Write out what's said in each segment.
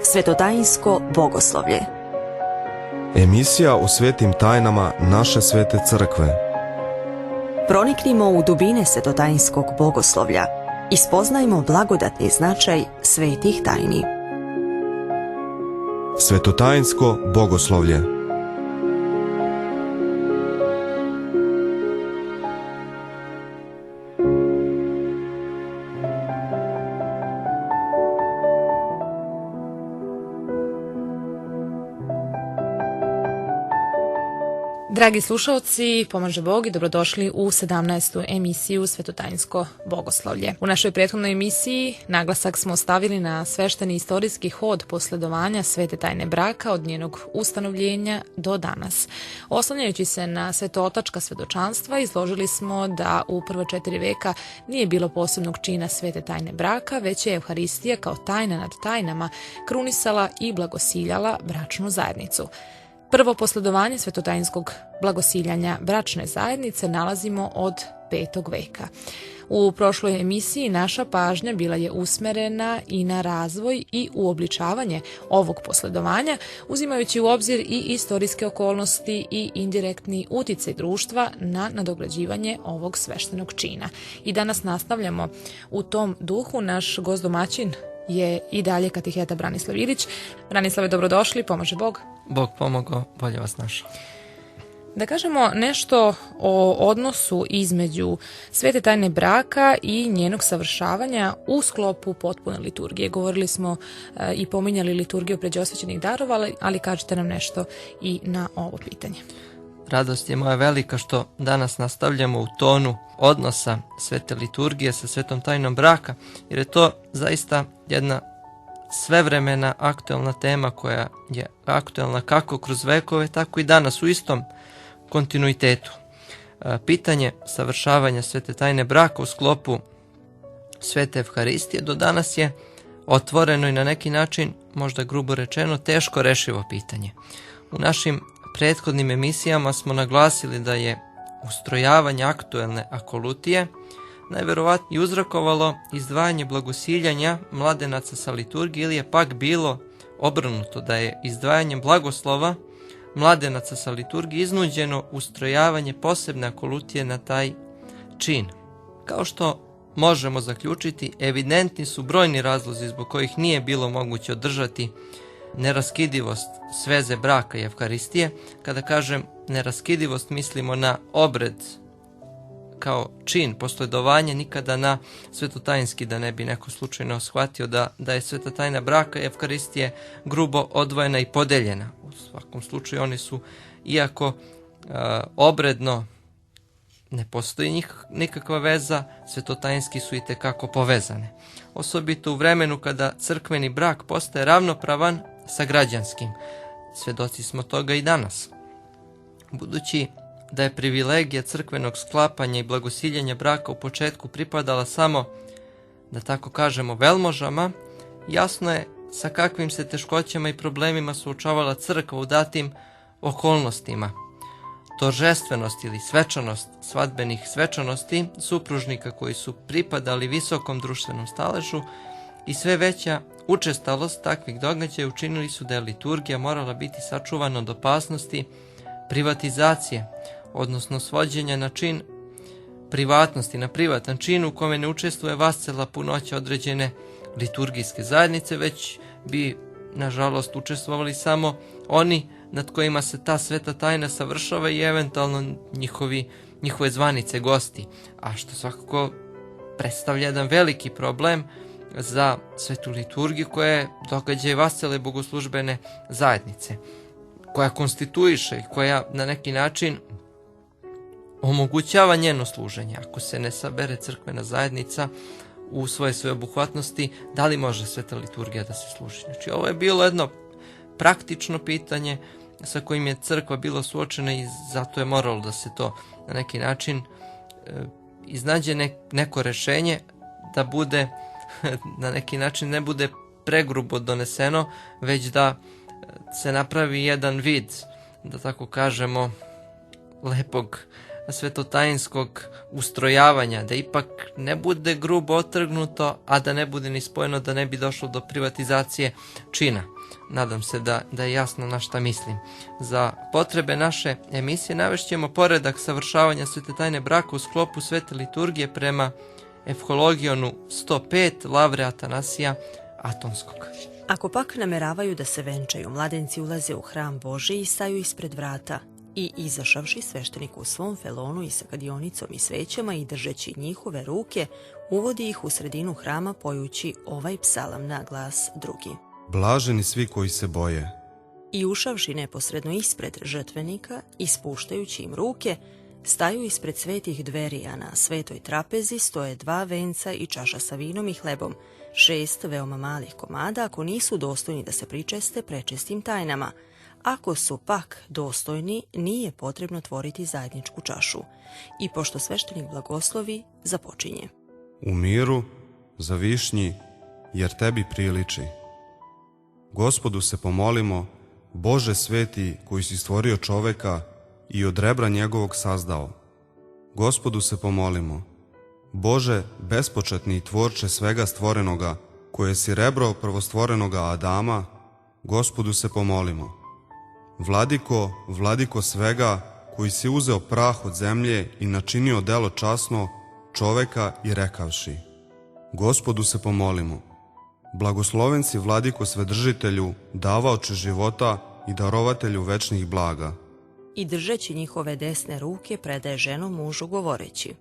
Svetotajinsko bogoslovlje. Emisija o svetim tajnama naše svete crkve. Proniknimo u dubine svetotajinskog bogoslovlja i spoznajmo blagodatni značaj svetih tajni. Svetotajinsko bogoslovlje. Dragi slušalci, pomaže Bog i dobrodošli u 17. emisiju Svetotajinsko bogoslovlje. U našoj prethodnoj emisiji naglasak smo stavili na svešteni istorijski hod posledovanja svete tajne braka od njenog ustanovljenja do danas. Oslanjajući se na svetootačka svedočanstva, izložili smo da u prva 4 veka nije bilo posebnog čina svete tajne braka, već je Evharistija kao tajna nad tajnama krunisala i blagosiljala bračnu zajednicu. Prvo posledovanje svetotajinskog blagosiljanja bračne zajednice nalazimo od 5. veka. U prošloj emisiji naša pažnja bila je usmerena i na razvoj i uobličavanje ovog posledovanja, uzimajući u obzir i istorijske okolnosti i indirektni uticaj društva na nadograđivanje ovog sveštenog čina. I danas nastavljamo u tom duhu. Naš gost domaćin je i dalje katiheta Branislav Ilić. Branislave, dobrodošli, pomaže Bog. Bog pomogao, bolje vas našao. Da kažemo nešto o odnosu između svete tajne braka i njenog savršavanja u sklopu potpune liturgije. Govorili smo i pominjali liturgiju pređosvećenih darova, ali kažete nam nešto i na ovo pitanje. Radost je moja velika što danas nastavljamo u tonu odnosa svete liturgije sa svetom tajnom braka, jer je to zaista jedna svevremena aktuelna tema koja je aktuelna kako kroz vekove, tako i danas u istom kontinuitetu. Pitanje savršavanja svete tajne braka u sklopu svete Evharistije do danas je otvoreno i na neki način, možda grubo rečeno, teško rešivo pitanje. U našim prethodnim emisijama smo naglasili da je ustrojavanje aktuelne akolutije najverovatnije uzrokovalo izdvajanje blagosiljanja mladenaca sa liturgije, ili je pak bilo obrnuto, da je izdvajanjem blagoslova mladenaca sa liturgije iznuđeno ustrojavanje posebne akolutije na taj čin. Kao što možemo zaključiti, evidentni su brojni razlozi zbog kojih nije bilo moguće održati neraskidivost sveze braka i Evharistije. Kada kažem neraskidivost, mislimo na obred kao čin posledovanja, nikada na svetotajinski, da ne bi neko slučajno shvatio da je sveta tajna braka i Evharistije grubo odvojena i podeljena. U svakom slučaju oni su, iako obredno ne postoji nikakva veza, svetotajinski su i tekako povezane. Osobito u vremenu kada crkveni brak postaje ravnopravan sa građanskim. Svedoci smo toga i danas. Budući da je privilegija crkvenog sklapanja i blagosiljanja braka u početku pripadala samo, da tako kažemo, velmožama, jasno je sa kakvim se teškoćama i problemima suočavala crkva u datim okolnostima. Toržestvenost ili svečanost svadbenih svečanosti supružnika koji su pripadali visokom društvenom staležu i sve veća učestalost takvih događaja učinili su da je liturgija morala biti sačuvana od opasnosti privatizacije, odnosno svođenja na čin privatnosti, na privatan čin u kome ne učestvuje vascela punoća određene liturgijske zajednice, već bi, nažalost, učestvovali samo oni nad kojima se ta sveta tajna savršava i eventualno njihove zvanice, gosti, a što svakako predstavlja jedan veliki problem za svetu liturgiju koja je događaj vascele bogoslužbene zajednice, koja konstituiše i koja na neki način omogućava njeno služenje. Ako se ne sabere crkvena zajednica u svoje sveobuhvatnosti, da li može sveta liturgija da se služi? Znači, ovo je bilo jedno praktično pitanje sa kojim je crkva bila suočena i zato je moralo da se to na neki način iznađe neko rešenje, da bude na neki način ne bude pregrubo doneseno, već da se napravi jedan vid, da tako kažemo, lepog svetotajinskog ustrojavanja, da ipak ne bude grubo otrgnuto, a da ne bude ni spojeno, da ne bi došlo do privatizacije čina. Nadam se da je jasno na šta mislim. Za potrebe naše emisije navešćemo poredak savršavanja svete tajne braka u sklopu svete liturgije prema Evhologionu 105 Lavre Atanasija Atonskog. Ako pak nameravaju da se venčaju, mladenci ulaze u hram Božiji i staju ispred vrata i izašavši sveštenik u svom felonu i sa kadionicom i svećama i držeći njihove ruke, uvodi ih u sredinu hrama pojući ovaj psalam na glas drugi. Blaženi svi koji se boje. I ušavši neposredno ispred žrtvenika i spuštajući im ruke, staju ispred svetih dveri, a na svetoj trapezi stoje 2 venca i čaša sa vinom i hlebom, 6 veoma malih komada, ako nisu dostojni da se pričeste prečestim tajnama. Ako su pak dostojni, nije potrebno tvoriti zajedničku čašu. I pošto sveštenik blagoslovi, započinje. U miru, za višnji, jer tebi priliči. Gospodu se pomolimo, Bože sveti koji si stvorio čoveka i od rebra njegovog sazdao. Gospodu se pomolimo, Bože bespočetni tvorče svega stvorenoga, koje si rebro prvostvorenoga Adama, Gospodu se pomolimo. Vladiko svega, koji si uzeo prah od zemlje i načinio delo časno čoveka i rekavši. Gospodu se pomolimo. Blagosloven si, Vladiko Svedržitelju, davaoče života i darovatelju večnih blaga. I držeći njihove desne ruke, predaje ženu mužu govoreći.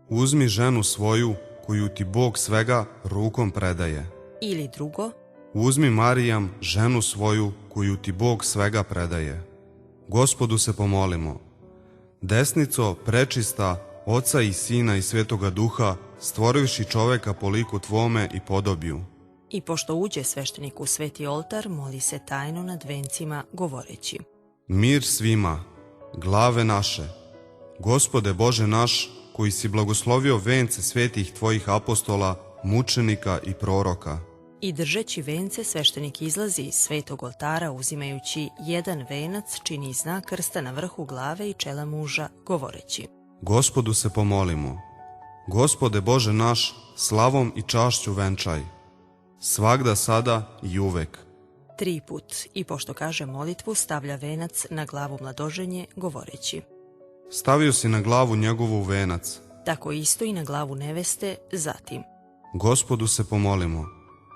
Uzmi ženu svoju, koju ti Bog svega rukom predaje. Ili drugo. Uzmi Marijam, ženu svoju, koju ti Bog svega predaje. Gospodu se pomolimo. Desnico prečista, Oca i Sina i Svetoga Duha, stvorivši čoveka po liku tvome i podobiju. I pošto uđe sveštenik u sveti oltar, moli se tajno nad vencima govoreći. Mir svima, glave naše, Gospode Bože naš, koji si blagoslovio vence svetih tvojih apostola, mučenika i proroka. I držeći vence, sveštenik izlazi iz svetog oltara, uzimajući jedan venac, čini znak krsta na vrhu glave i čela muža, govoreći. Gospodu se pomolimo. Gospode Bože naš, slavom i čašću venčaj, svagda sada i uvek. 3 put, i pošto kaže molitvu, stavlja venac na glavu mladoženje, govoreći. Stavio si na glavu njegovu venac. Tako isto i na glavu neveste, zatim. Gospodu se pomolimo.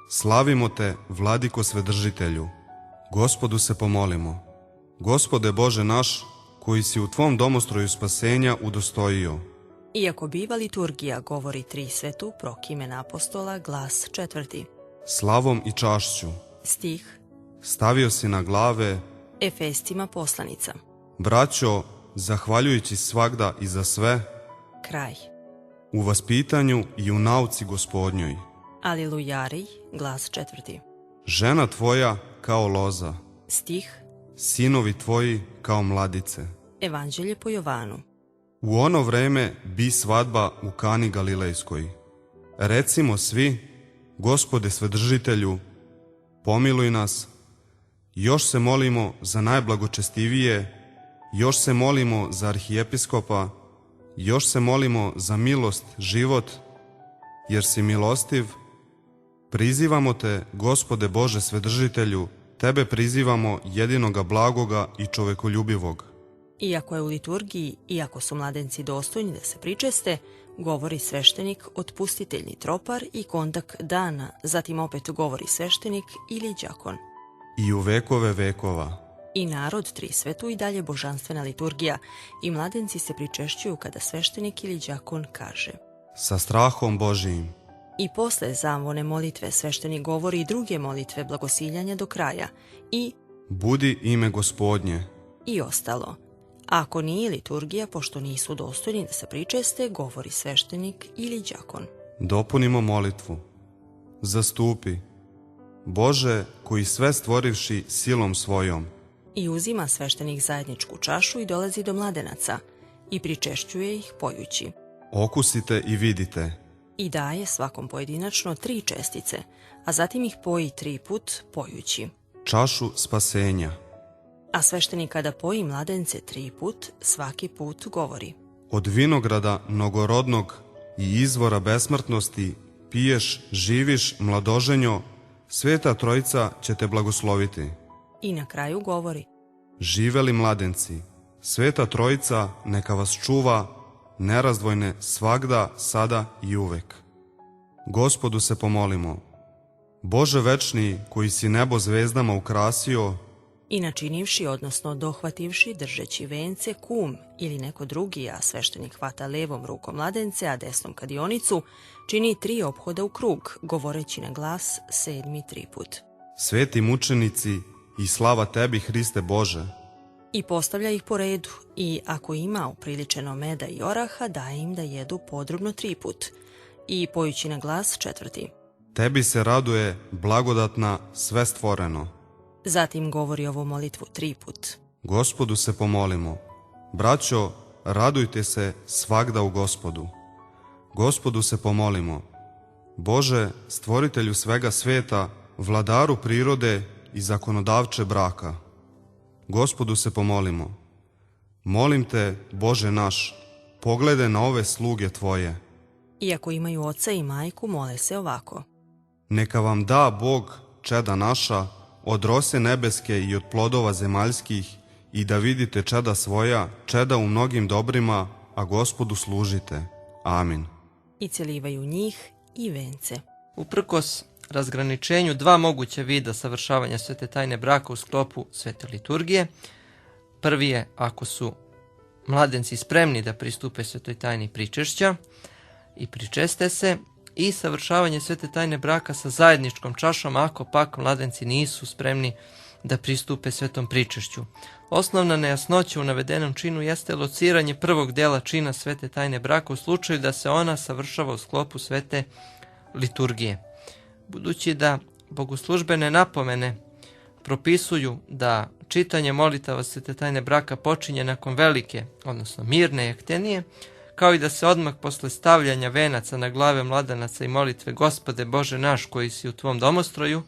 Slavimo te, Vladiko Svedržitelju. Gospodu se pomolimo. Gospode Bože naš, koji si u tvom domostroju spasenja udostojio. Iako biva liturgija govori 3 svetu, prokimen apostola, glas 4. Slavom i čašću. Stih. Stavio si na glave Efestima poslanica. Braćo, zahvaljujući svagda i za sve, Kraj. u vaspitanju i u nauci Gospodnjoj. Alilujarij, glas 4. Žena tvoja kao loza, Stih. sinovi tvoji kao mladice. Evanđelje po Jovanu. U ono vreme bi svadba u Kani Galilejskoj. Recimo svi, Gospode Svedržitelju, pomiluj nas. Još se molimo za najblagočestivije, još se molimo za arhijepiskopa, još se molimo za milost, život, jer si milostiv. Prizivamo te, Gospode Bože Svedržitelju, tebe prizivamo jedinoga blagoga i čovekoljubivog. Iako je u liturgiji, iako su mladenci dostojni da se pričeste, govori sveštenik, otpustiteljni tropar i kondak dana, zatim opet govori sveštenik ili đakon. I u vekove vekova. I narod 3 svetu i dalje božanstvena liturgija i mladenci se pričešćuju kada sveštenik ili đakon kaže. Sa strahom Božijim. I posle zamvone molitve sveštenik govori i druge molitve blagosiljanja do kraja i Budi ime Gospodnje. i ostalo. A ako nije liturgija, pošto nisu dostojni da se pričeste, govori sveštenik ili đakon. Dopunimo molitvu. Zastupi, Bože, koji sve stvorivši silom svojom. I uzima sveštenik zajedničku čašu i dolazi do mladenaca i pričešćuje ih pojući. Okusite i vidite. I daje svakom pojedinačno 3 čestice, a zatim ih poji 3 put pojući. Čašu spasenja. A sveštenik kada poji mladence 3 put, svaki put govori. Od vinograda mnogorodnog i izvora besmrtnosti piješ, živiš, mladoženjo, Sveta Trojica će te blagosloviti. I na kraju govori: Živeli mladenci, Sveta Trojica neka vas čuva, nerazdvojne svagda, sada i uvek. Gospodu se pomolimo. Bože večni, koji si nebo zvezdama ukrasio i načinivši, odnosno dohvativši, držeći vence, kum ili neko drugi, a sveštenik hvata levom rukom mladence, a desnom kadionicu, čini 3 ophoda u krug, govoreći na glas 7. 3 put. Sveti mučenici i slava tebi, Hriste Bože. I postavlja ih po redu i ako ima upriličeno meda i oraha, daje im da jedu podrobno 3 put. I pojući na glas 4. Tebi se raduje, blagodatna, sve stvoreno. Zatim govori ovu molitvu 3 put. Gospodu se pomolimo. Braćo, radujte se svagda u Gospodu. Gospodu se pomolimo. Bože, stvoritelju svega sveta, vladaru prirode i zakonodavče braka. Gospodu se pomolimo. Molim te, Bože naš, pogledaj na ove sluge tvoje. Iako imaju oca i majku, mole se ovako. Neka vam da Bog, čeda naša, od rose nebeske i od plodova zemaljskih, i da vidite čeda svoja, čeda u mnogim dobrima, a Gospodu služite. Amin. I celivaju njih i vence. Uprkos razgraničenju 2 moguća vida savršavanja svete tajne braka u sklopu svete liturgije, prvi je ako su mladenci spremni da pristupe svetoj tajni pričešća i pričeste se, i savršavanje svete tajne braka sa zajedničkom čašom ako pak mladenci nisu spremni da pristupe svetom pričešću. Osnovna nejasnoća u navedenom činu jeste lociranje prvog dela čina svete tajne braka u slučaju da se ona savršava u sklopu svete liturgije. Budući da bogoslužbene napomene propisuju da čitanje molitava svete tajne braka počinje nakon velike, odnosno mirne jektenije, kao i da se odmah posle stavljanja venaca na glave mladanaca i molitve Gospode Bože naš koji si u tvom domostroju,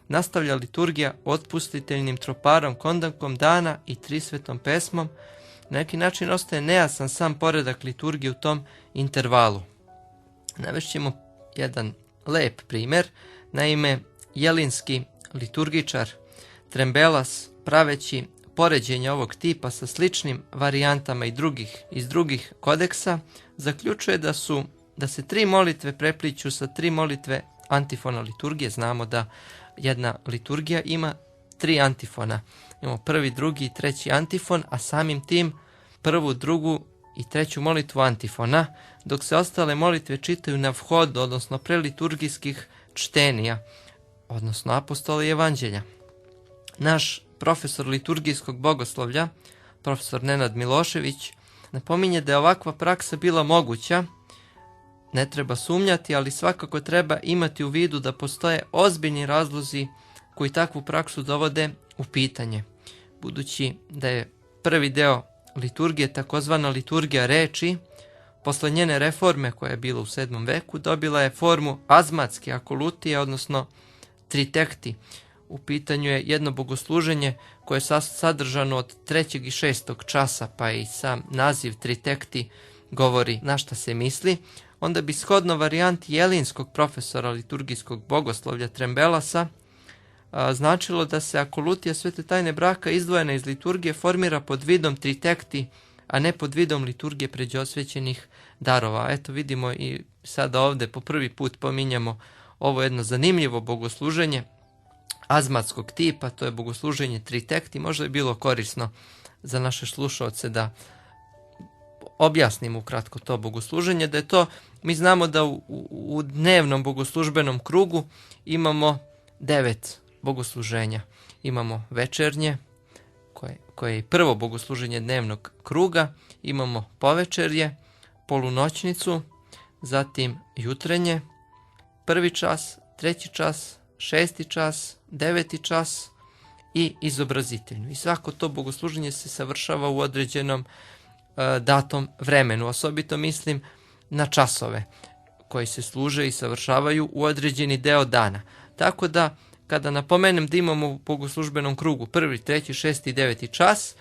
nastavlja liturgija otpustiteljnim troparom, kondankom dana i trisvetom pesmom, na neki način ostaje nejasan sam poredak liturgije u tom intervalu. Navešćemo jedan lep primjer. Naime, jelinski liturgičar Trembelas, praveći poređenja ovog tipa sa sličnim varijantama iz drugih kodeksa, zaključuje da se 3 molitve prepliću sa 3 molitve antifona liturgije. Znamo da jedna liturgija ima 3 antifona. Imamo 1., 2. i 3. antifon, a samim tim 1., 2. i 3. molitvu antifona, dok se ostale molitve čitaju na vhod, odnosno pre liturgijskih čtenija, odnosno apostola i evanđelja. Naš profesor liturgijskog bogoslovlja, profesor Nenad Milošević, napominje da je ovakva praksa bila moguća. Ne treba sumnjati, ali svakako treba imati u vidu da postoje ozbiljni razlozi koji takvu praksu dovode u pitanje. Budući da je prvi deo liturgije, takozvana liturgija reči, posle njene reforme koja je bila u 7. veku, dobila je formu azmatske akolutije, odnosno tritekti. U pitanju je jedno bogosluženje koje je sadržano od 3. i 6. časa, pa i sam naziv tritekti govori na šta se misli. Onda bi shodno varijanti jelinskog profesora liturgijskog bogoslovlja Trembelasa značilo da se akolutija svete tajne braka izdvojena iz liturgije formira pod vidom tritekti, a ne pod vidom liturgije pređosvećenih darova. Eto vidimo i sada ovde po prvi put pominjamo ovo jedno zanimljivo bogosluženje azmatskog tipa, to je bogosluženje tritekti. Možda je bilo korisno za naše slušaoce da objasnimo ukratko to bogosluženje, da je to, mi znamo da u dnevnom bogoslužbenom krugu imamo 9 bogosluženja. Imamo večernje, koje je prvo bogosluženje dnevnog kruga, imamo povečerje, polunoćnicu, zatim jutrenje, 1. čas, 3. čas, 6. čas, 9. čas i izobraziteljnu. I svako to bogosluženje se savršava u određenom datom vremenu. Osobito mislim na časove koji se služe i savršavaju u određeni deo dana. Tako da kada napomenem da imamo u bogoslužbenom krugu 1., 3., 6. i 9. čas,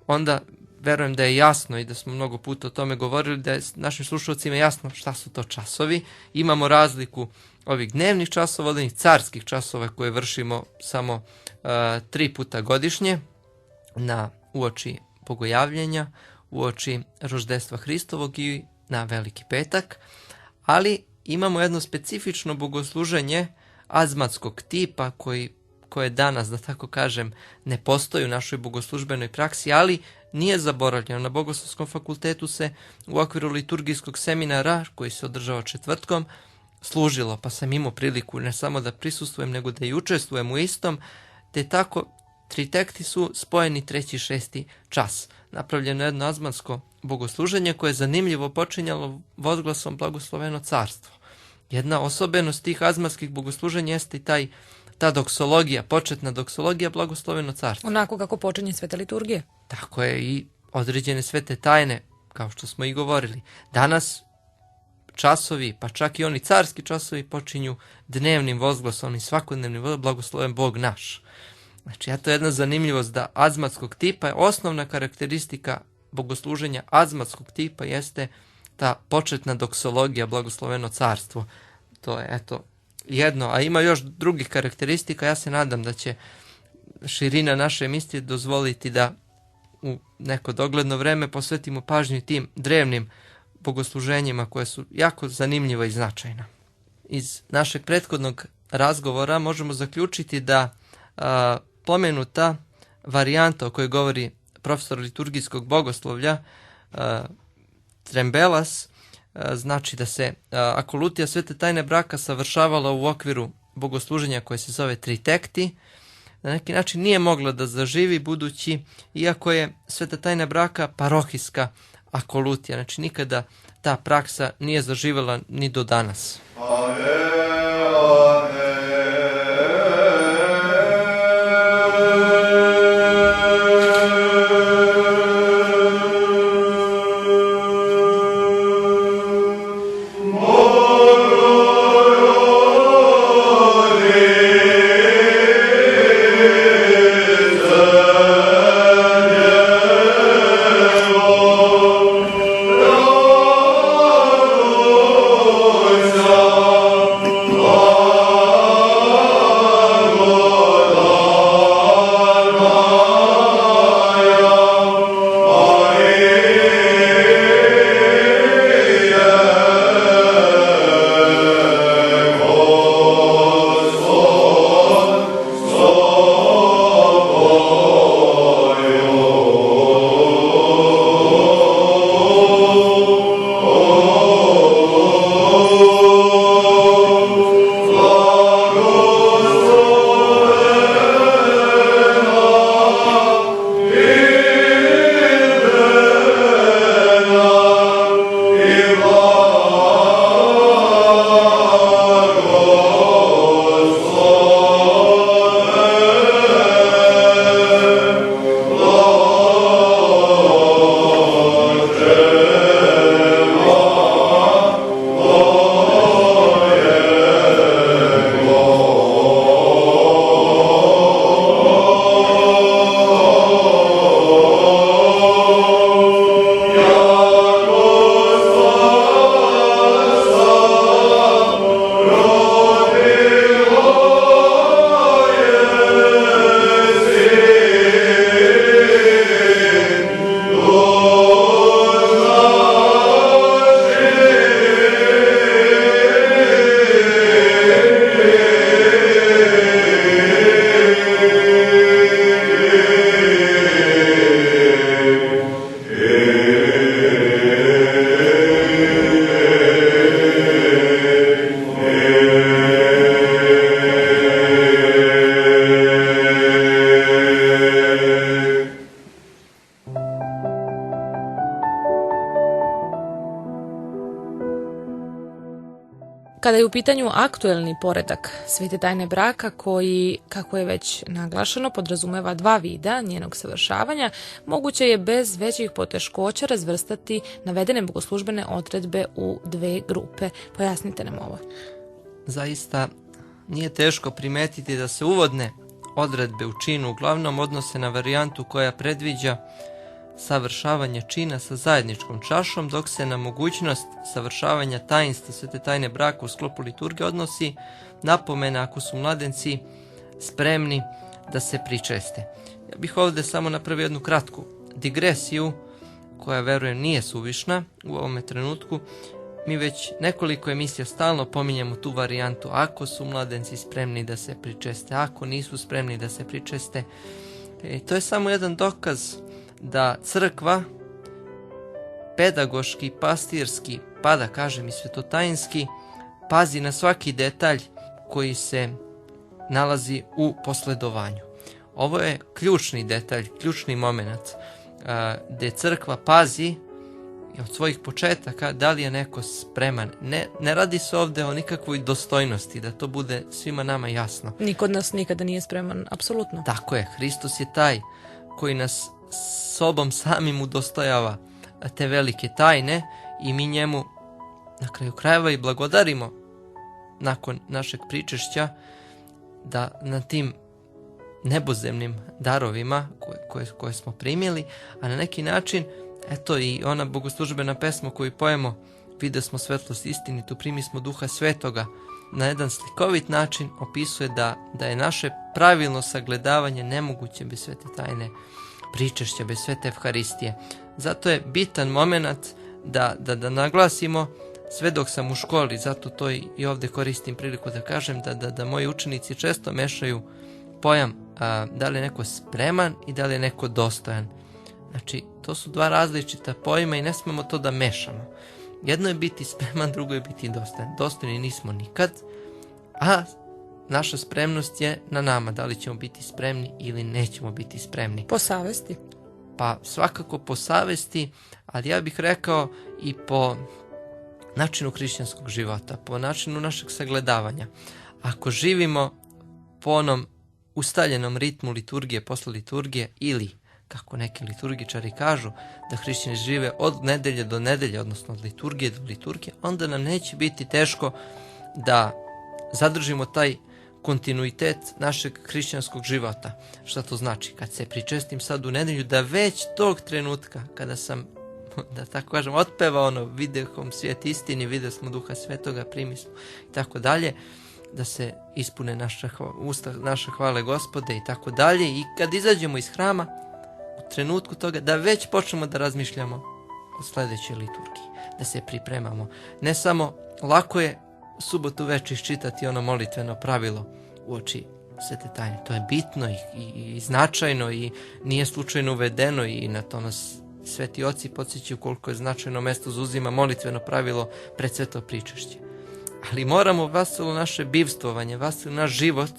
onda verujem da je jasno i da smo mnogo puta o tome govorili, da je našim slušalcima jasno šta su to časovi. Imamo razliku ovih dnevnih časova od onih carskih časova koje vršimo samo 3 puta godišnje na uoči bogojavljenja, uoči roždestva Hristovog i na Veliki petak, ali imamo jedno specifično bogosluženje azmatskog tipa koje danas, da tako kažem, ne postoji u našoj bogoslužbenoj praksi, ali nije zaboravljeno. Na Bogoslovskom fakultetu se u okviru liturgijskog seminara koji se održava četvrtkom služilo, pa sam imao priliku ne samo da prisustvujem, nego da i učestvujem u istom, te tako tritekti su spojeni 3. i 6. čas. Napravljeno jedno azmatsko bogosluženje koje je zanimljivo počinjalo vodglasom Blagosloveno carstvo. Jedna osobenost tih azmatskih bogosluženja jeste i ta doksologija, početna doksologija Blagosloveno carstvo. Onako kako počinje sveta liturgija. Tako je, i određene svete tajne, kao što smo i govorili. Danas časovi, pa čak i oni carski časovi, počinju dnevnim vozglasom i svakodnevnim blagosloven Bog naš. Znači, to je jedna zanimljivost da azmatskog tipa je osnovna karakteristika bogosluženja azmatskog tipa jeste ta početna doksologija Blagosloveno carstvo. To je jedno, a ima još drugih karakteristika. Ja se nadam da će širina naše emisije dozvoliti da u neko dogledno vreme posvetimo pažnju tim drevnim bogosluženjima koje su jako zanimljiva i značajna. Iz našeg prethodnog razgovora možemo zaključiti da pomenuta varijanta o kojoj govori profesor liturgijskog bogoslovlja Trembelas, znači da se akolutija svete tajne braka savršavala u okviru bogosluženja koje se zove tritekti, na neki način nije mogla da zaživi, budući iako je sveta tajna braka parohijska akolutija, znači nikada ta praksa nije zaživela ni do danas. Kada je u pitanju aktuelni poredak svete tajne braka koji, kako je već naglašeno, podrazumeva 2 vida njenog savršavanja, moguće je bez većih poteškoća razvrstati navedene bogoslužbene odredbe u 2 grupe. Pojasnite nam ovo. Zaista nije teško primetiti da se uvodne odredbe u činu uglavnom odnose na varijantu koja predviđa savršavanje čina sa zajedničkom čašom, dok se na mogućnost savršavanja tajnstva svete tajne braka u sklopu liturgije odnosi napomena ako su mladenci spremni da se pričeste. Ja bih ovdje samo napravio jednu kratku digresiju koja, verujem, nije suvišna u ovome trenutku. Mi već nekoliko emisija stalno pominjemo tu varijantu ako su mladenci spremni da se pričeste, ako nisu spremni da se pričeste. To je samo jedan dokaz da crkva pedagoški, pastirski, pa da kažem i svetotajinski, pazi na svaki detalj koji se nalazi u posledovanju. Ovo je ključni detalj, ključni moment gdje crkva pazi od svojih početaka da li je neko spreman. Ne radi se ovdje o nikakvoj dostojnosti, da to bude svima nama jasno. Niko od nas nikada nije spreman, apsolutno. Tako je, Hristos je taj koji nas sobom samim udostojava te velike tajne i mi njemu na kraju krajeva i blagodarimo nakon našeg pričešća da na tim nebozemnim darovima koje smo primili, a na neki način, eto i ona bogoslužbena pesma koju pojemo, vide smo svetlost istinitu, primi smo Duha Svetoga, na jedan slikovit način opisuje da je naše pravilno sagledavanje nemoguće bez svete tajne pričešća, bez svete Evharistije. Zato je bitan moment da naglasimo, sve dok sam u školi, zato to i ovdje koristim priliku da kažem, da moji učenici često mešaju pojam da li je neko spreman i da li je neko dostojan. Znači, to su dva različita pojma i ne smemo to da mešamo. Jedno je biti spreman, drugo je biti dostojan. Dostojni nismo nikad, a naša spremnost je na nama, da li ćemo biti spremni ili nećemo biti spremni. Po savesti? Pa svakako po savesti, ali ja bih rekao i po načinu hrišćanskog života, po načinu našeg sagledavanja. Ako živimo po onom ustaljenom ritmu liturgije, posle liturgije, ili, kako neki liturgičari kažu, da hrišćani žive od nedelje do nedelje, odnosno od liturgije do liturgije, onda nam neće biti teško da zadržimo taj kontinuitet našeg hrišćanskog života. Šta to znači? Kad se pričestim sad u nedelju, da već tog trenutka, kada sam, da tako kažem, otpevao videhom svijet istini, video smo Duha Svetoga, primi smo i tako dalje, da se ispune usta naše hvale Gospode i tako dalje, i kad izađemo iz hrama, u trenutku toga, da već počnemo da razmišljamo o sljedećoj liturgiji, da se pripremamo. Ne samo, lako je subotu večer iščitati ono molitveno pravilo uoči svete tajne. To je bitno i značajno i nije slučajno uvedeno i na to nas sveti oci podsjećaju koliko je značajno mesto zauzima molitveno pravilo pred sveto pričešće. Ali moramo vasilo naše bivstvovanje, vasilo naš život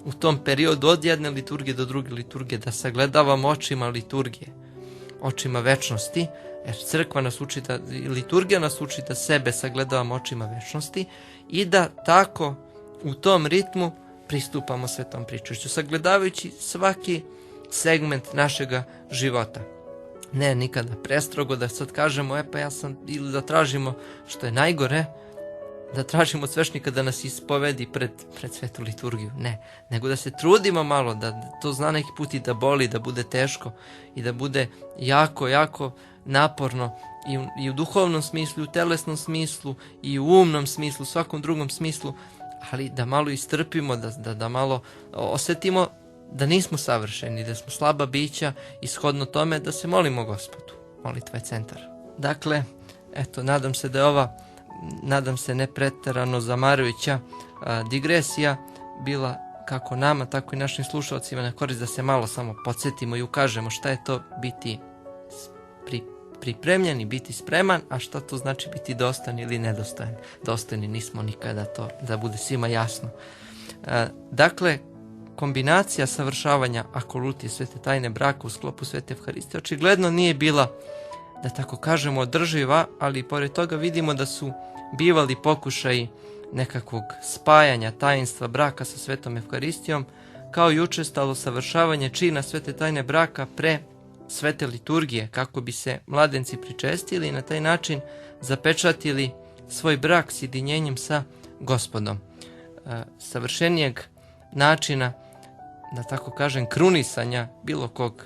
u tom periodu od jedne liturgije do druge liturgije da sagledavamo očima liturgije, očima večnosti, jer crkva nas uči da, liturgija nas uči da sebe sagledavamo očima večnosti i da tako u tom ritmu pristupamo svetom pričešću, sagledavajući svaki segment našega života. Ne nikada prestrogo da sad kažemo pa ja sam, ili da tražimo, što je najgore, da tražimo od svešnika da nas ispovedi pred svetu liturgiju. Ne, nego da se trudimo malo, da to zna neki put i da boli, da bude teško i da bude jako, jako naporno i u duhovnom smislu, i u telesnom smislu, i u umnom smislu, svakom drugom smislu, ali da malo istrpimo, da malo osjetimo da nismo savršeni, da smo slaba bića i shodno tome da se molimo Gospodu. Molitva je centar. Dakle, eto, nadam se da je ova ne preterano zamarujuća digresija bila kako nama, tako i našim slušalcima na korist, da se malo samo podsjetimo i ukažemo šta je to biti pripremljen i biti spreman, a šta to znači biti dostojan ili nedostojan. Dostojni nismo nikada, to da bude svima jasno. Dakle, kombinacija savršavanja akolutije svete tajne braka u sklopu svete Evharistije očigledno nije bila, da tako kažemo, održiva, ali pored toga vidimo da su bivali pokušaji nekakvog spajanja tajinstva braka sa svetom Evharistijom, kao i učestalo savršavanje čina svete tajne braka pre svete liturgije, kako bi se mladenci pričestili i na taj način zapečatili svoj brak s jedinjenjem sa Gospodom. Savršenijeg načina, da tako kažem, krunisanja bilo kog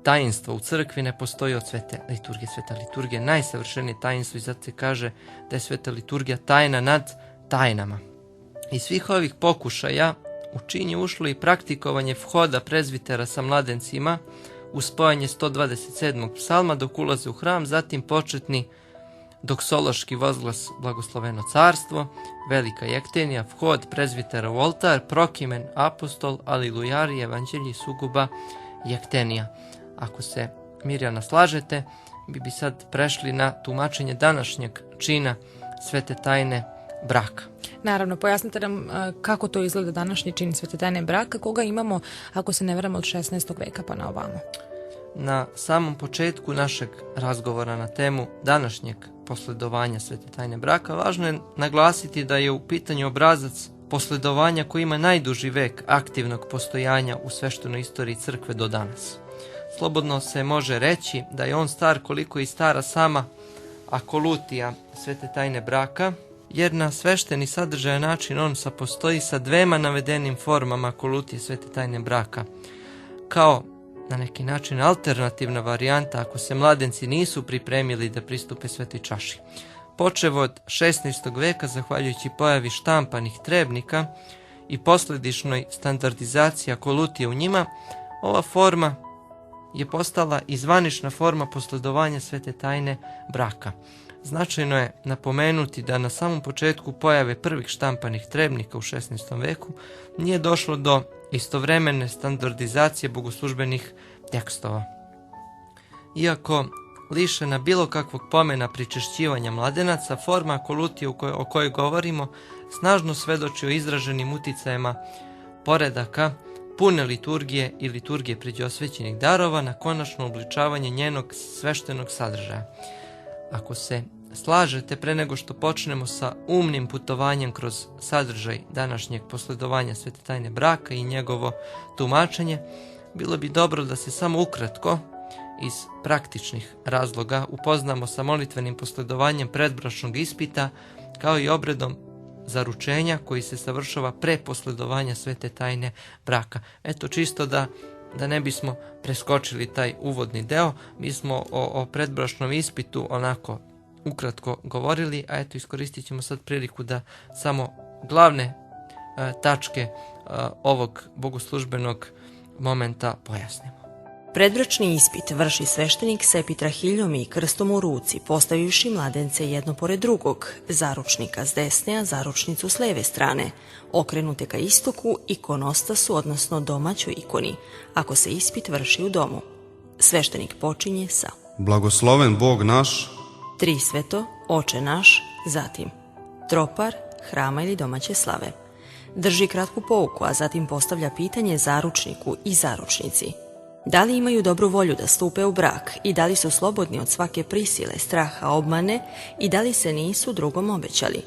tajinstvo u crkvi ne postoji od svete liturgije. Sveta liturgija je najsavršenije tajinstvo i zato se kaže da je sveta liturgija tajna nad tajnama. Iz svih ovih pokušaja u čin je ušlo i praktikovanje vhoda prezbitera sa mladencima u spojanje 127. psalma dok ulaze u hram, zatim početni doksološki vozglas Blagosloveno carstvo, velika jektenija, vhod prezbitera u oltar, prokimen, apostol, alilujari, evanđelji, suguba, jektenija. Ako se, Mirjana, slažete, bi sad prešli na tumačenje današnjeg čina svete tajne braka. Naravno, pojasnite nam kako to izgleda današnji čin svete tajne braka, koga imamo, ako se ne varam, od 16. veka pa na ovamo. Na samom početku našeg razgovora na temu današnjeg posledovanja svete tajne braka, važno je naglasiti da je u pitanju obrazac posledovanja koji ima najduži vek aktivnog postojanja u sveštenoj istoriji crkve do danas. Slobodno se može reći da je on star koliko i stara sama akolutija svete tajne braka, jer na svešteni sadržaj način on sapostoji sa dvema navedenim formama akolutije svete tajne braka, kao na neki način alternativna varijanta ako se mladenci nisu pripremili da pristupe svetoj čaši. Počev od 16. veka, zahvaljujući pojavi štampanih trebnika i posledičnoj standardizaciji akolutije u njima, ova forma je postala i zvanična forma posledovanja svete tajne braka. Značajno je napomenuti da na samom početku pojave prvih štampanih trebnika u 16. veku nije došlo do istovremene standardizacije bogoslužbenih tekstova. Iako lišena bilo kakvog pomena pričešćivanja mladenaca, forma akolutije o kojoj govorimo snažno svedoči o izraženim uticajima poredaka pune liturgije i liturgije pređosvećenih darova na konačno obličavanje njenog sveštenog sadržaja. Ako se slažete, pre nego što počnemo sa umnim putovanjem kroz sadržaj današnjeg posledovanja svete tajne braka i njegovo tumačenje, bilo bi dobro da se samo ukratko iz praktičnih razloga upoznamo sa molitvenim posledovanjem predbračnog ispita kao i obredom zaručenja koji se savršava pre posledovanja svete tajne braka. Eto, čisto da ne bismo preskočili taj uvodni deo, mi smo o predbračnom ispitu onako ukratko govorili, a eto iskoristit ćemo sad priliku da samo glavne tačke ovog bogoslužbenog momenta pojasnimo. Predbračni ispit vrši sveštenik sa epitrahiljom i krstom u ruci, postavivši mladence jedno pored drugog, zaručnika s desne, a zaručnicu s leve strane, okrenute ka istoku, ikonostasu, odnosno domaćoj ikoni, ako se ispit vrši u domu. Sveštenik počinje sa: Blagosloven Bog naš, Trisveto, Oče naš, zatim tropar, hrama ili domaće slave. Drži kratku pouku, a zatim postavlja pitanje zaručniku i zaručnici. Da li imaju dobru volju da stupe u brak i da li su slobodni od svake prisile, straha, obmane i da li se nisu drugom obećali?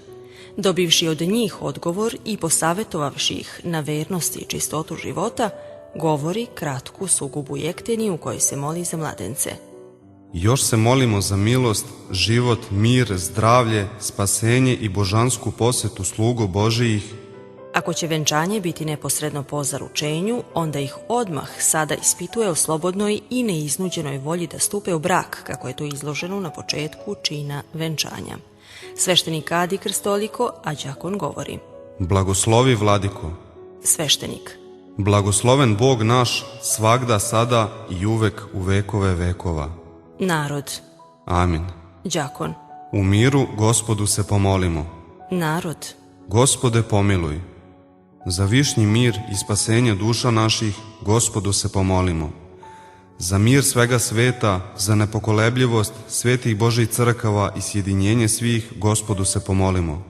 Dobivši od njih odgovor i posavjetovavši ih na vernost i čistotu života, govori kratku sugubu jekteni u kojoj se moli za mladence. još se molimo za milost, život, mir, zdravlje, spasenje i božansku posjetu slugu Božijih. Ako će venčanje biti neposredno po zaručenju, onda ih odmah sada ispituje o slobodnoj i neiznuđenoj volji da stupe u brak, kako je to izloženo na početku čina venčanja. Sveštenik kadi krstoliko, a đakon govori: Blagoslovi, Vladiko. Sveštenik: Blagosloven Bog naš, svagda, sada i uvek u vekove vekova. Narod: Amin. đakon: U miru Gospodu se pomolimo. narod: Gospode, pomiluj. Za višnji mir i spasenje duša naših, Gospodu se pomolimo. Za mir svega sveta, za nepokolebljivost svetih Božih crkava i sjedinjenje svih, Gospodu se pomolimo.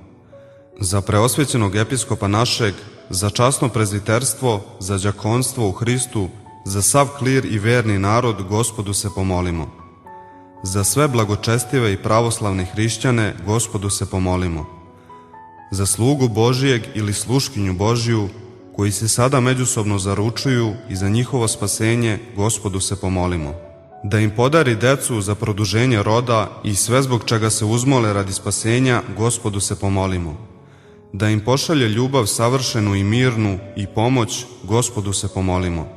Za preosvećenog episkopa našeg, za časno prezbiterstvo, za đakonstvo u Hristu, za sav klir i verni narod, Gospodu se pomolimo. Za sve blagočestive i pravoslavne hrišćane, Gospodu se pomolimo. Za slugu Božijeg ili sluškinju Božiju, koji se sada međusobno zaručuju, i za njihovo spasenje, Gospodu se pomolimo. Da im podari decu za produženje roda i sve zbog čega se uzmole radi spasenja, Gospodu se pomolimo. Da im pošalje ljubav savršenu i mirnu i pomoć, Gospodu se pomolimo.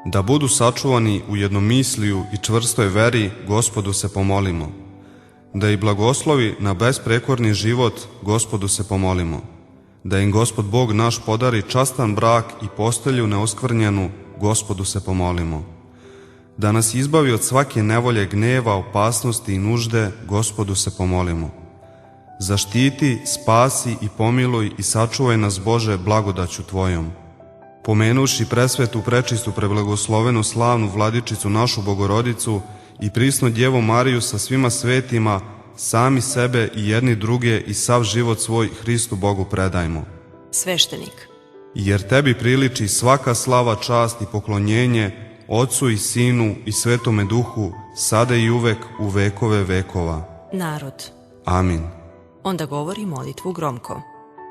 Da budu sačuvani u jednomisliju i čvrstoj veri, Gospodu se pomolimo. Da ih blagoslovi na besprekorni život, Gospodu se pomolimo. Da im Gospod Bog naš podari častan brak i postelju neoskvrnjenu, Gospodu se pomolimo. Da nas izbavi od svake nevolje, gneva, opasnosti i nužde, Gospodu se pomolimo. Zaštiti, spasi i pomiluj i sačuvaj nas, Bože, blagodaću Tvojom. Pomenuši presvetu, prečistu, preblagoslovenu, slavnu Vladičicu našu Bogorodicu i prisnu Djevu Mariju sa svima svetima, sami sebe i jedni druge i sav život svoj Hristu Bogu predajmo. Sveštenik. Jer Tebi priliči svaka slava, čast i poklonjenje, Otcu i Sinu i Svetome Duhu, sada i uvek u vekove vekova. Narod. Amin. Onda govori molitvu gromko.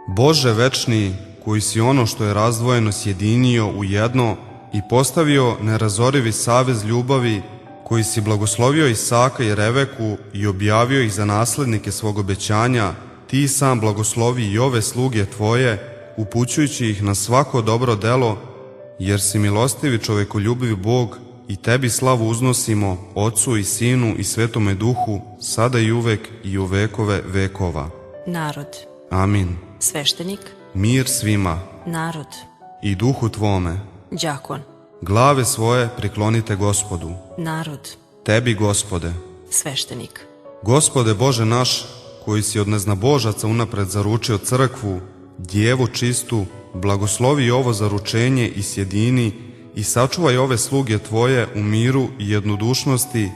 Bože večni, koji si ono što je razdvojeno sjedinio u jedno i postavio nerazorivi savez ljubavi, koji si blagoslovio Isaka i Rebeku i objavio ih za naslednike svog obećanja, Ti sam blagoslovi i ove sluge Tvoje, upućujući ih na svako dobro delo, jer si milostivi čovekoljubiv Bog i Tebi slavu uznosimo, Otcu i Sinu i Svetome Duhu, sada i uvek i u vekove vekova. Narod. Amin. Sveštenik. Mir svima. Narod. I duhu Tvome. Đakon. Glave svoje priklonite Gospodu. Narod. Tebi, Gospode. Sveštenik. Gospode Bože naš, koji si od neznabožaca unapred zaručio crkvu, djevu čistu, blagoslovi ovo zaručenje i sjedini i sačuvaj ove sluge Tvoje u miru i jednodušnosti,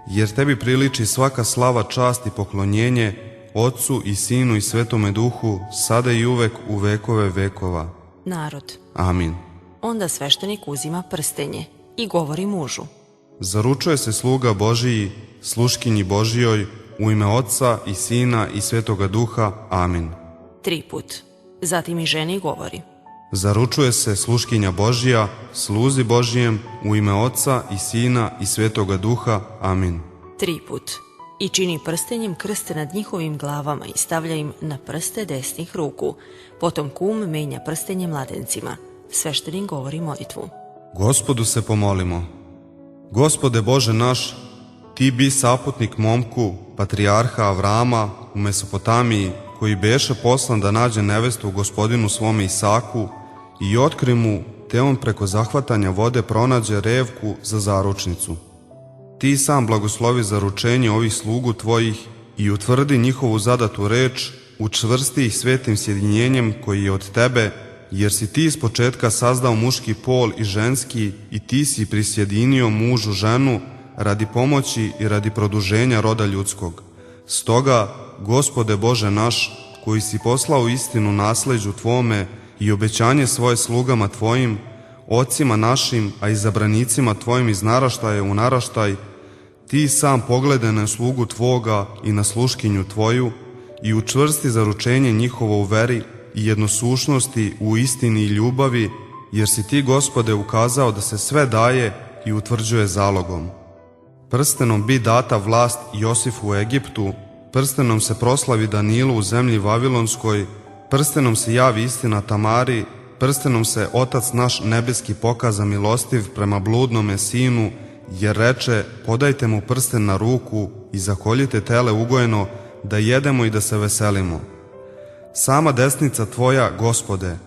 jer Tebi priliči svaka slava, čast i poklonjenje, Otcu i Sinu i Svetome Duhu, sada i uvek u vekove vekova. Narod. Amin. Onda sveštenik uzima prstenje i govori mužu. Zaručuje se sluga Božiji, sluškinji Božijoj, u ime Otca i Sina i Svetoga Duha. Amin. 3 put. Zatim i ženi govori. Zaručuje se sluškinja Božija, sluzi Božijem, u ime Otca i Sina i Svetoga Duha. Amin. 3 put. I čini prstenjem krst nad njihovim glavama i stavlja im na prste desnih ruku. Potom kum menja prstenje mladencima. Sveštenik govori molitvu. Gospodu se pomolimo. Gospode Bože naš, Ti bi saputnik momku, patrijarha Avrama u Mesopotamiji, koji beše poslan da nađe nevestu gospodinu svome Isaku i otkri mu, te on preko zahvatanja vode pronađe Revku za zaručnicu. Ti sam blagoslovi zaručenje ovih slugu Tvojih i utvrdi njihovu zadatu reč, učvrsti ih svetim sjedinjenjem koji je od Tebe, jer si Ti iz početka sazdao muški pol i ženski i Ti si prisjedinio mužu ženu radi pomoći i radi produženja roda ljudskog. Stoga, Gospode Bože naš, koji si poslao istinu nasleđu Tvome i obećanje svoje slugama Tvojim, ocima našim, a i zabranicima Tvojim iz naraštaja u naraštaj, Ti sam pogledaj na slugu Tvoga i na sluškinju Tvoju i učvrsti zaručenje njihovo u veri i jednosušnosti u istini i ljubavi, jer si Ti, Gospode, ukazao da se sve daje i utvrđuje zalogom. Prstenom bi data vlast Josifu u Egiptu, prstenom se proslavi Danilu u zemlji Vavilonskoj, prstenom se javi istina Tamari, prstenom se Otac naš nebeski pokaza milostiv prema bludnome sinu, jer reče, podajte mu prsten na ruku i zakoljite tele ugojeno, da jedemo i da se veselimo. Sama desnica Tvoja, Gospode,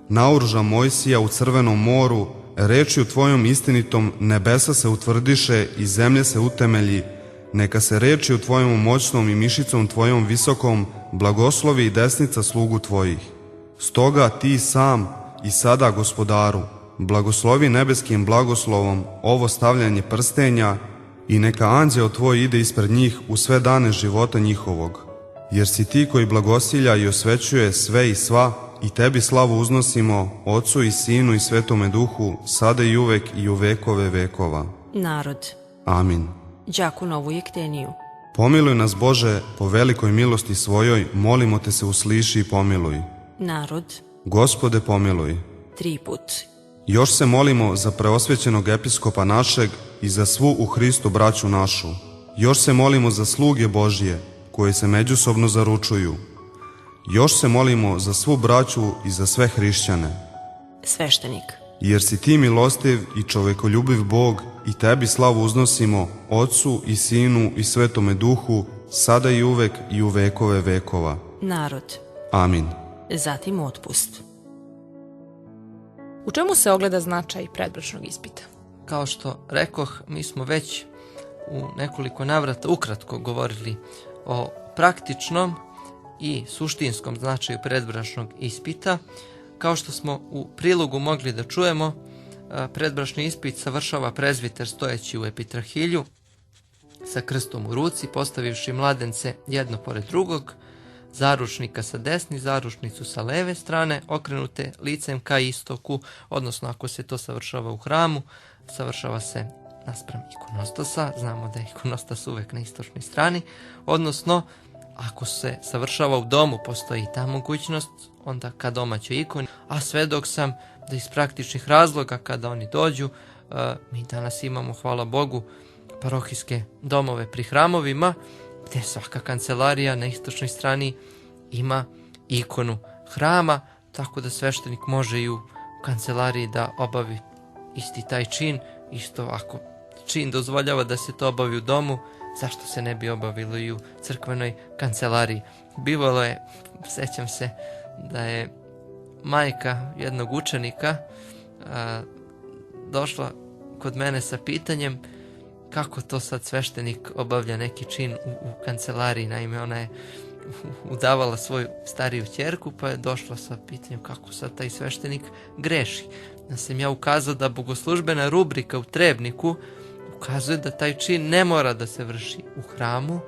naoruža Mojsija u Crvenom moru, rečju Tvojom istinitom nebesa se utvrdiše i zemlje se utemelji, neka se rečju Tvojom moćnom i mišicom Tvojom visokom blagoslovi i desnica slugu Tvojih. Stoga Ti sam i sada, Gospodaru, blagoslovi nebeskim blagoslovom ovo stavljanje prstenja i neka anđeo Tvoj ide ispred njih u sve dane života njihovog. Jer si Ti koji blagosilja i osvećuje sve i sva i Tebi slavu uznosimo, Otcu i Sinu i Svetome Duhu, sada i uvek i u vekove vekova. Narod. Amin. Đakon ovu jekteniju. Pomiluj nas, Bože, po velikoj milosti svojoj, molimo Te se usliši i pomiluj. Narod. Gospode, pomiluj. 3 put. Još se molimo za preosvećenog episkopa našeg i za svu u Hristu braću našu. Još se molimo za sluge Božje, koje se međusobno zaručuju. Još se molimo za svu braću i za sve hrišćane. Sveštenik. jer si ti milostiv i čovekoljubiv Bog i tebi slavu uznosimo, Otcu i Sinu i Svetome Duhu, sada i uvek i u vekove vekova. Narod. Amin. Zatim otpust. U čemu se ogleda značaj predbračnog ispita? Kao što rekoh, mi smo već u nekoliko navrata ukratko govorili o praktičnom i suštinskom značaju predbračnog ispita. Kao što smo u prilogu mogli da čujemo, predbračni ispit savršava prezbiter stojeći u epitrahilju sa krstom u ruci, postavivši mladence jedno pored drugog, zaručnika sa desne, zaručnicu sa leve strane, okrenute licem ka istoku, odnosno ako se to savršava u hramu, savršava se naspram ikonostasa, znamo da je ikonostas uvek na istočnoj strani, odnosno ako se savršava u domu, postoji ta mogućnost, onda ka domaćoj ikoni, a svedok sam da iz praktičnih razloga kada oni dođu, mi danas imamo, hvala Bogu, parohijske domove pri hramovima, gdje svaka kancelarija na istočnoj strani ima ikonu hrama, tako da sveštenik može i u kancelariji da obavi isti taj čin. Isto ako čin dozvoljava da se to obavi u domu, zašto se ne bi obavilo i u crkvenoj kancelariji. Bivalo je, sećam se, da je majka jednog učenika došla kod mene sa pitanjem kako to sad sveštenik obavlja neki čin u kancelariji. Naime, ona je udavala svoju stariju ćerku, pa je došla sa pitanjem kako sad taj sveštenik greši. Da sam ja ukazao da bogoslužbena rubrika u Trebniku ukazuje da taj čin ne mora da se vrši u hramu,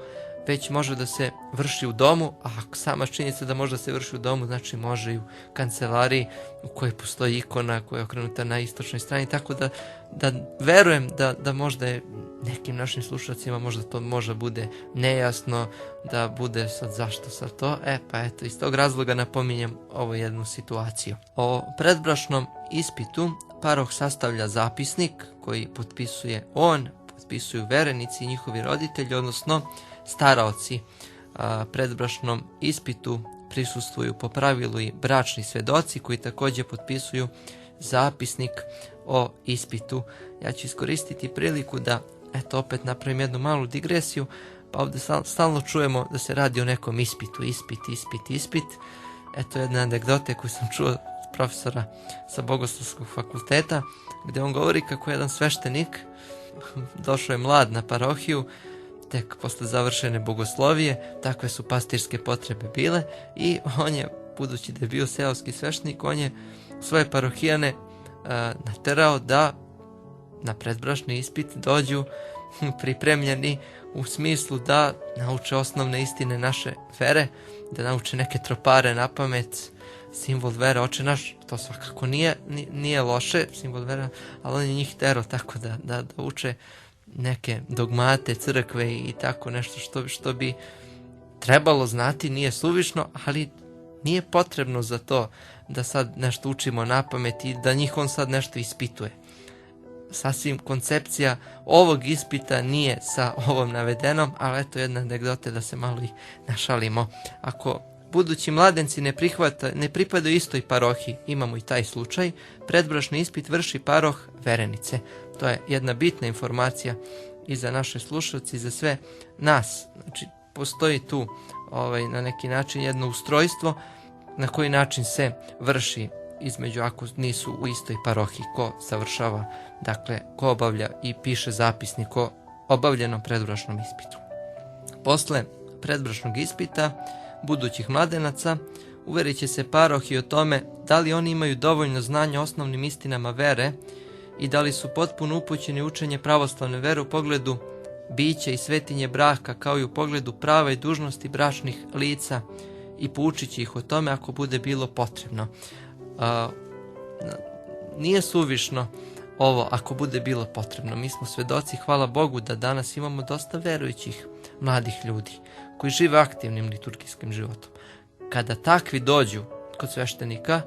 već može da se vrši u domu, a ako sama činjenica da može da se vrši u domu, znači može i u kancelariji u kojoj postoji ikona koja je okrenuta na istočnoj strani, tako da verujem da možda je nekim našim slušacima možda to može bude nejasno, da bude sad zašto sad to, pa eto, iz tog razloga napominjem ovu jednu situaciju. O predbračnom ispitu paroh sastavlja zapisnik koji potpisuje on, potpisuju verenici i njihovi roditelji, odnosno staraoci. Predbračnom ispitu prisustvuju po pravilu i bračni svedoci koji također potpisuju zapisnik o ispitu. Ja ću iskoristiti priliku da opet napravim jednu malu digresiju, pa ovdje stalno čujemo da se radi o nekom ispitu, ispit. Eto jedne anegdote koju sam čuo od profesora sa Bogoslovskog fakulteta, gdje on govori kako jedan sveštenik došao je mlad na parohiju, tek posle završene bogoslovije, takve su pastirske potrebe bile, i on je, budući da je bio seoski sveštenik, on je svoje parohijane naterao da na predbračni ispit dođu pripremljeni u smislu da nauče osnovne istine naše vere, da nauče neke tropare na pamet, simbol vere, Oče naš, to svakako nije loše, simbol vere, ali on je njih terao tako da uče neke dogmate crkve i tako nešto što bi trebalo znati, nije suvišno, ali nije potrebno za to da sad nešto učimo na pamet i da njih on sad nešto ispituje. Sasvim koncepcija ovog ispita nije sa ovom navedenom, ali eto jedna anegdota da se malo i našalimo. Ako budući mladenci ne pripadaju istoj parohiji, imamo i taj slučaj, predbračni ispit vrši paroh verenice. To je jedna bitna informacija i za naše slušalce i za sve nas. Znači, postoji tu na neki način jedno ustrojstvo na koji način se vrši između ako nisu u istoj parohiji, ko savršava, dakle, ko obavlja i piše zapisnik o obavljenom predbračnom ispitu. Posle predbračnog ispita budućih mladenaca uverit će se paroh i o tome da li oni imaju dovoljno znanja o osnovnim istinama vere i da li su potpuno upućeni u učenje pravoslavne vere u pogledu bića i svetinje braka, kao i u pogledu prava i dužnosti bračnih lica, i poučit će ih o tome ako bude bilo potrebno. Nije suvišno ovo ako bude bilo potrebno. Mi smo svedoci, hvala Bogu, da danas imamo dosta verujućih mladih ljudi koji žive aktivnim liturgijskim životom. Kada takvi dođu kod sveštenika,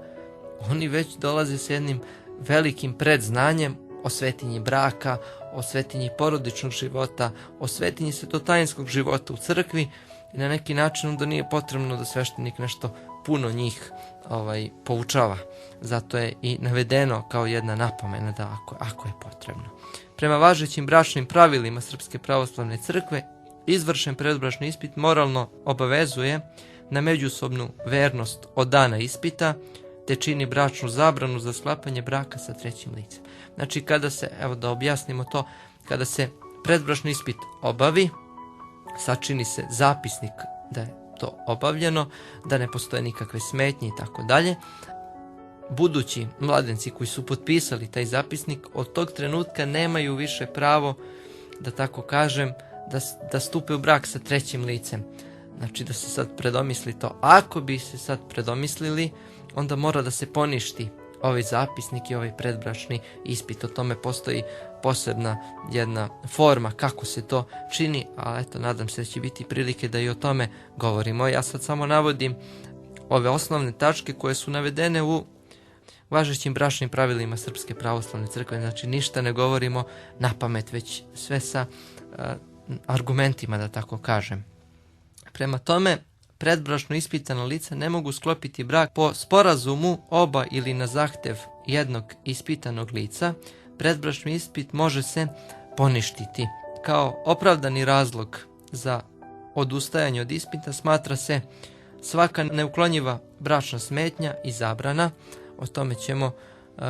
oni već dolaze s jednim velikim predznanjem o svetinji braka, o svetinji porodičnog života, o svetinji svetotajinskog života u crkvi, i na neki način onda nije potrebno da sveštenik nešto puno njih poučava. Zato je i navedeno kao jedna napomena da ako je potrebno. Prema važećim bračnim pravilima Srpske pravoslavne crkve, izvršen predbračni ispit moralno obavezuje na međusobnu vernost od dana ispita, te čini bračnu zabranu za sklapanje braka sa trećim licem. Znači, kada se, evo da objasnimo to, kada se predbračni ispit obavi, sačini se zapisnik da je to obavljeno, da ne postoje nikakve smetnje i tako dalje. Budući mladenci koji su potpisali taj zapisnik od tog trenutka nemaju više pravo, da tako kažem, da stupe u brak sa trećim licem. Znači da se sad predomisli to. Ako bi se sad predomislili, onda mora da se poništi ovaj zapisnik i ovaj predbračni ispit. O tome postoji posebna jedna forma kako se to čini, a eto, nadam se da će biti prilike da i o tome govorimo. Ja sad samo navodim ove osnovne tačke koje su navedene u važećim bračnim pravilima Srpske pravoslavne crkve. Znači ništa ne govorimo na pamet, već sve sa argumentima, da tako kažem. Prema tome, predbračno ispitana lica ne mogu sklopiti brak po sporazumu oba ili na zahtev jednog ispitanog lica. Predbračni ispit može se poništiti. Kao opravdani razlog za odustajanje od ispita smatra se svaka neuklonjiva bračna smetnja i zabrana. O tome ćemo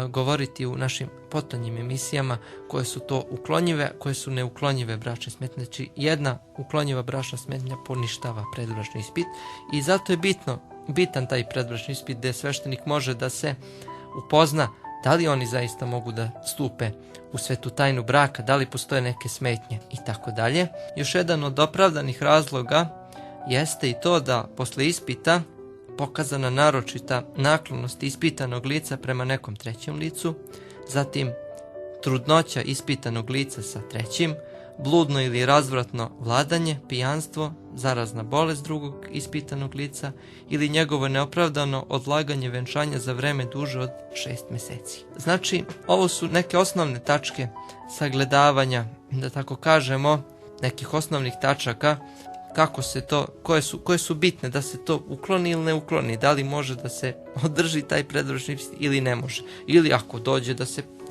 govoriti u našim potonjim emisijama koje su to uklonjive, koje su neuklonjive bračne smetnje. Znači jedna uklonjiva bračna smetnja poništava predbračni ispit i zato je bitan taj predbračni ispit gdje sveštenik može da se upozna da li oni zaista mogu da stupe u svetu tajnu braka, da li postoje neke smetnje i tako dalje. Još jedan od opravdanih razloga jeste i to da posle ispita pokazana naročita naklonost ispitanog lica prema nekom trećem licu, zatim trudnoća ispitanog lica sa trećim, bludno ili razvratno vladanje, pijanstvo, zarazna bolest drugog ispitanog lica ili njegovo neopravdano odlaganje venčanja za vreme duže od 6 meseci. Znači, ovo su neke osnovne tačke sagledavanja, da tako kažemo, nekih osnovnih tačaka kako se to, koje su bitne da se to ukloni ili ne ukloni, da li može da se održi taj predbračni ispit ili ne može, ili ako dođe da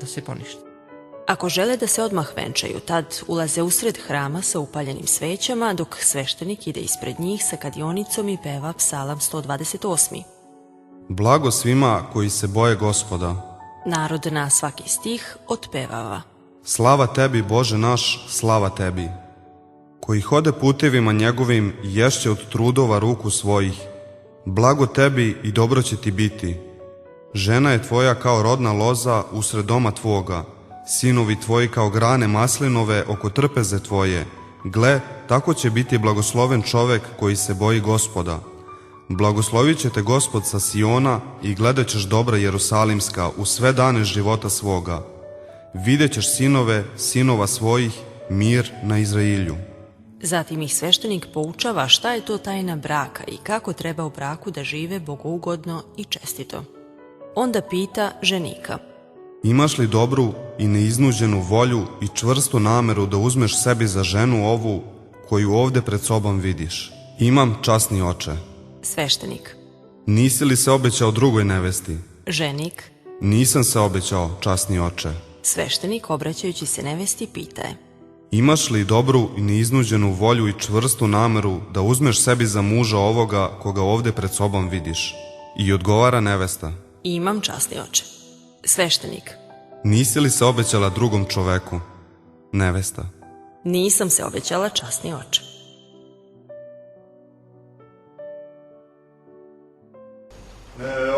se poništi. Ako žele da se odmah venčaju, tad ulaze usred hrama sa upaljenim svećama, dok sveštenik ide ispred njih sa kadionicom i peva psalam 128. Blago svima koji se boje Gospoda. Narod na svaki stih otpevava. Slava tebi, Bože naš, slava tebi. Koji hode putevima njegovim, ješće od trudova ruku svojih. Blago tebi i dobro će ti biti. Žena je tvoja kao rodna loza usred doma tvoga. Sinovi tvoji kao grane maslinove oko trpeze tvoje. Gle, tako će biti blagosloven čovek koji se boji Gospoda. Blagoslovit će te Gospod sa Siona i gledat ćeš dobra Jerusalimska u sve dane života svoga. Vidjet ćeš sinove, sinova svojih, mir na Izrailju. Zatim ih sveštenik poučava šta je to tajna braka i kako treba u braku da žive bogougodno i čestito. Onda pita ženika. Imaš li dobru i neiznuđenu volju i čvrstu nameru da uzmeš sebi za ženu ovu koju ovde pred sobom vidiš? Imam, časni oče. Sveštenik. Nisi li se obećao drugoj nevesti? Ženik. Nisam se obećao, časni oče. Sveštenik, obraćajući se nevesti, pita je. Imaš li dobru i neiznuđenu volju i čvrstu nameru da uzmeš sebi za muža ovoga koga ovde pred sobom vidiš? I odgovara nevesta. Imam, časni oče. Sveštenik. Nisi li se obećala drugom čoveku? Nevesta. Nisam se obećala, časni oče. Ja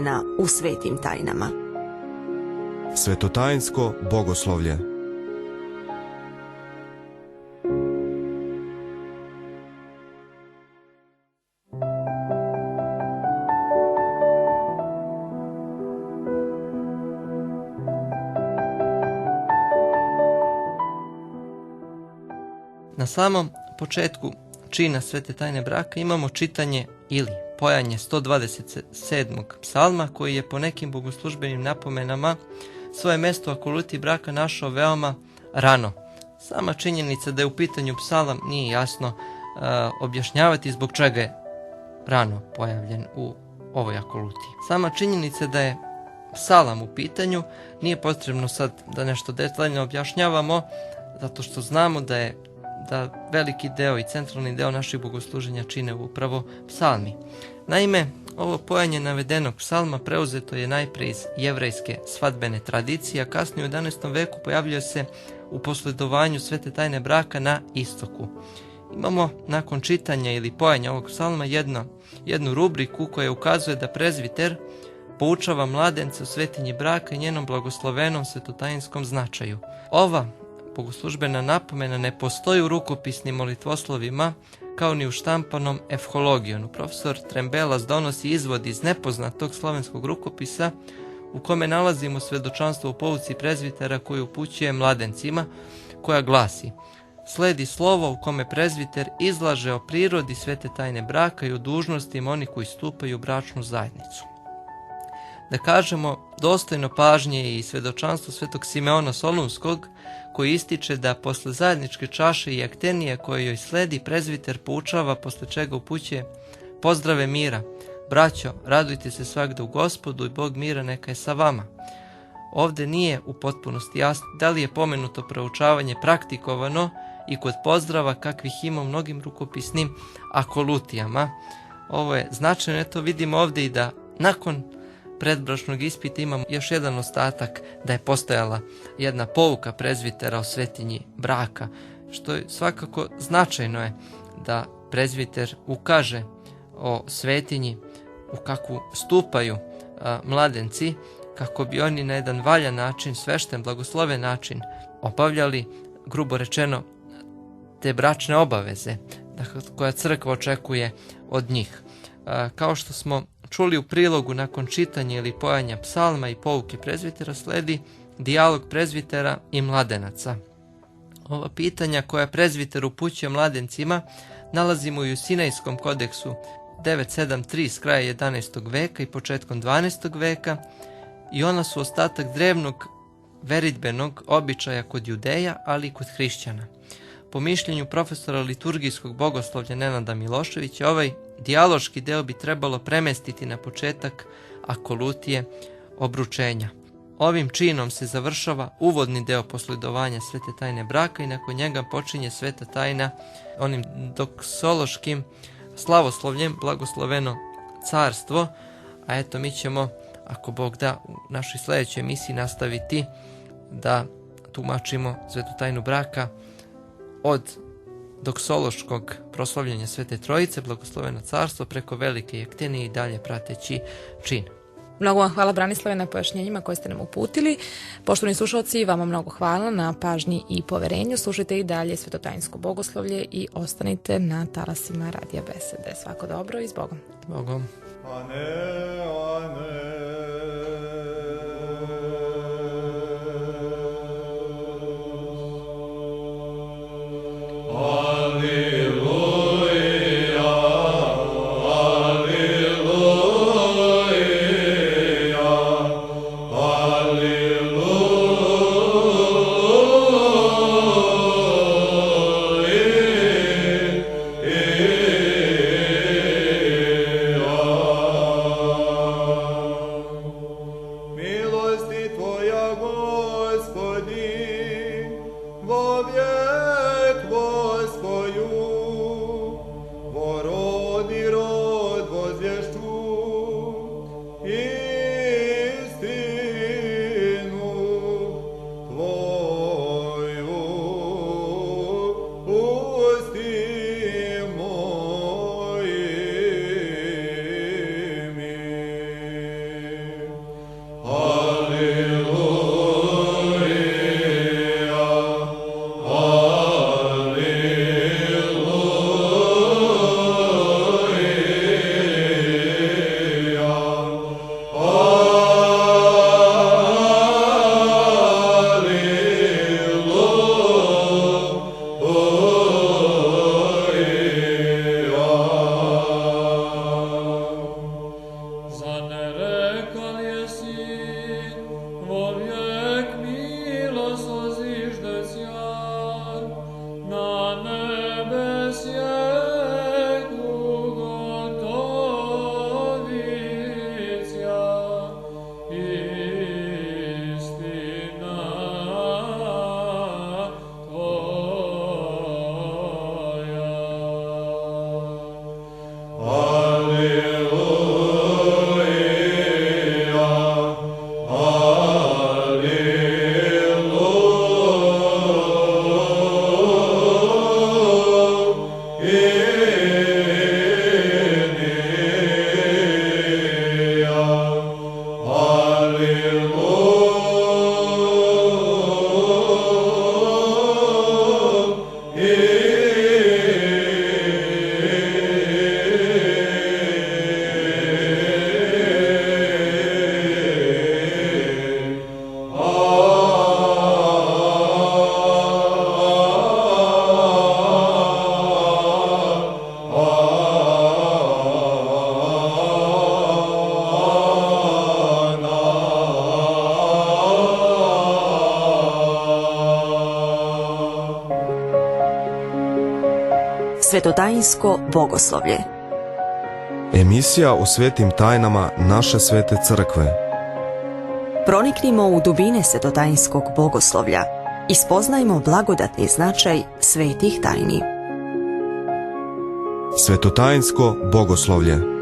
sakrivena u svetim tajnama. Svetotajnsko bogoslovlje. Na samom početku čina svete tajne braka imamo čitanje ili pojanje 127. psalma, koji je po nekim bogoslužbenim napomenama svoje mesto akolutiji braka našao veoma rano. Sama činjenica da je u pitanju psalam nije jasno objašnjavati zbog čega je rano pojavljen u ovoj akolutiji. Sama činjenica da je psalam u pitanju nije potrebno sad da nešto detaljno objašnjavamo, zato što znamo da veliki deo i centralni deo naših bogosluženja čine upravo psalmi. Naime, ovo pojanje navedenog psalma preuzeto je najpre iz jevrejske svadbene tradicije, a kasnije u 11. veku pojavljuje se u posledovanju svete tajne braka na istoku. Imamo nakon čitanja ili pojanja ovog psalma jednu rubriku koja ukazuje da prezviter poučava mladence u svetinji braka i njenom blagoslovenom svetotajinskom značaju. Ova bogoslužbena napomena ne postoji u rukopisnim molitvoslovima kao ni u štampanom Evhologijonu. Profesor Trembelas donosi izvod iz nepoznatog slovenskog rukopisa u kome nalazimo svedočanstvo u pouci prezvitera koju upućuje mladencima, koja glasi: sledi slovo u kome prezviter izlaže o prirodi svete tajne braka i o dužnostima onih koji stupaju u bračnu zajednicu. Da kažemo, dostojno pažnje i svedočanstvo svetog Simeona Solunskog, koji ističe da posle zajedničke čaše i aktenije koje joj sledi, prezviter poučava, posle čega upućuje: pozdrave mira, braćo, radujte se svagda u Gospodu i Bog mira neka je sa vama. Ovde nije u potpunosti jasno da li je pomenuto proučavanje praktikovano i kod pozdrava kakvih ima u mnogim rukopisnim akolutijama. Ovo je značajno, eto vidimo ovde i da nakon predbračnog ispita imamo još jedan ostatak da je postojala jedna pouka prezvitera o svetinji braka, što je svakako značajno je da prezviter ukaže o svetinji u kakvu stupaju mladenci, kako bi oni na jedan valjan način, svešten, blagosloven način obavljali, grubo rečeno, te bračne obaveze koja crkva očekuje od njih. Kao što smo čuli u prilogu, nakon čitanja ili pojanja psalma i pouke prezvitera sledi dijalog prezvitera i mladenaca. Ova pitanja koja prezviter upućuje mladencima nalazimo i u Sinajskom kodeksu 973 s kraja 11. veka i početkom 12. veka i ona su ostatak drevnog veridbenog običaja kod Judeja, ali i kod hrišćana. Po mišljenju profesora liturgijskog bogoslovlja Nenada Miloševića, ovaj dijaloški deo bi trebalo premestiti na početak akolutije obručenja. Ovim činom se završava uvodni deo posledovanja svete tajne braka i nakon njega počinje sveta tajna onim doksološkim slavoslovljem blagosloveno carstvo, a eto mi ćemo, ako Bog da, u našoj sledećoj emisiji nastaviti da tumačimo svetu tajnu braka od doksološkog proslavljanja Svete Trojice, blagosloveno carstvo, preko velike jektenije i dalje prateći čin. Mnogo vam hvala, Branislave, na pojašnjenjima koje ste nam uputili. Poštovani slušalci, vama mnogo hvala na pažnji i poverenju. Slušajte i dalje svetotajinsko bogoslovlje i ostanite na talasima Radija Besede. Svako dobro i s Bogom. Bogom. Svetotajinsko bogoslovlje. Emisija o svetim tajnama naše svete crkve. Proniknimo u dubine svetotajinskog bogoslovlja i spoznajmo blagodatni značaj svetih tajni. Svetotajinsko bogoslovlje.